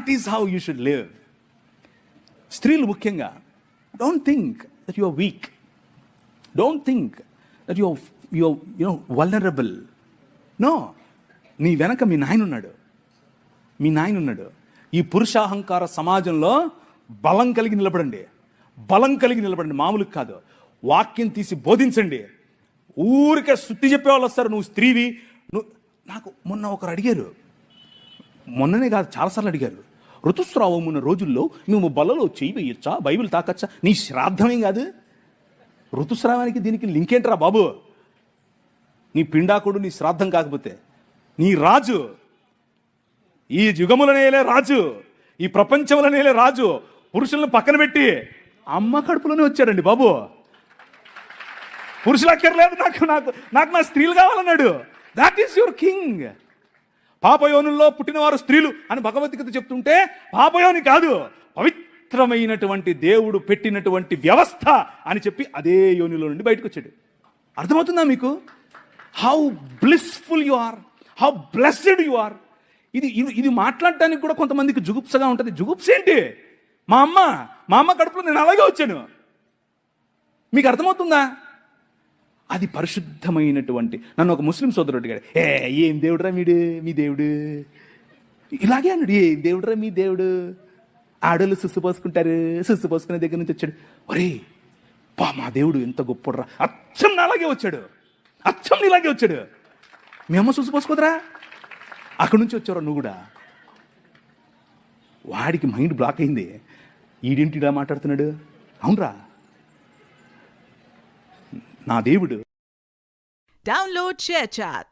That is how you should live. స్త్రీలు ముఖ్యంగా, don't think that you are weak, don't think that you vulnerable. No, నీ వెనక మీ నాయన ఉన్నాడు. ఈ పురుషాహంకార సమాజంలో బలం కలిగి నిలబడండి, మామూలు కాదు. వాక్యం తీసి బోధించండి. ఊరికే సుత్తి చెప్పేవాళ్ళు వస్తారు, నువ్వు స్త్రీవి. నాకు మొన్న ఒకరు అడిగారు, మొన్ననే కాదు చాలాసార్లు అడిగారు, ఋతుస్రావం ఉన్న రోజుల్లో మేము బలలో చేయి వేయచ్చా, బైబిల్ తాకచ్చా? నీ శ్రాద్ధమేం కాదు, ఋతుస్రావానికి దీనికి లింక్ ఏంట్రా బాబు? నీ పిండాకుడు నీ శ్రాద్ధం కాకపోతే, నీ రాజు, ఈ యుగములనేలే రాజు, ఈ ప్రపంచములనేలే రాజు పురుషులను పక్కన పెట్టి అమ్మ కడుపులోనే వచ్చాడండి బాబు. పురుషులు అక్కర్లేదు, నాకు నా స్త్రీలు కావాలన్నాడు. That is your king. పాపయోనుల్లో పుట్టినవారు స్త్రీలు అని భగవద్గీత చెప్తుంటే, పాపయోని కాదు, పవిత్రమైనటువంటి దేవుడు పెట్టినటువంటి వ్యవస్థ అని చెప్పి అదే యోనిలో నుండి బయటకు వచ్చాడు. అర్థమవుతుందా మీకు? How blissful you are, how blessed you are. ఇది మాట్లాడటానికి కూడా కొంతమందికి జుగుప్సగా ఉంటుంది. జుగుప్స ఏంటి? మా అమ్మ కడుపులో నేను అలాగే వచ్చాను. మీకు అర్థమవుతుందా? అది పరిశుద్ధమైనటువంటి. నన్ను ఒక ముస్లిం సోదరుడు అడిగాడు, ఏం దేవుడురా మీ దేవుడు? ఇలాగే అన్నాడు, ఏం దేవుడురా మీ దేవుడు? ఆడోళ్ళు సుస్సు పోసుకుంటారు, సుస్సు పోసుకునే దగ్గర నుంచి వచ్చాడు. ఒరే మా దేవుడు ఎంత గొప్పడురా, అచ్చం అలాగే వచ్చాడు, అచ్చం ఇలాగే వచ్చాడు. మీ అమ్మ సుస్సు పోసుకోదరా? అక్కడి నుంచి వచ్చారా నువ్వు కూడా? వాడికి మైండ్ బ్లాక్ అయింది. ఈడింటి ఇలా మాట్లాడుతున్నాడు. అవునరా, నా దేవుడు. Download ShareChat.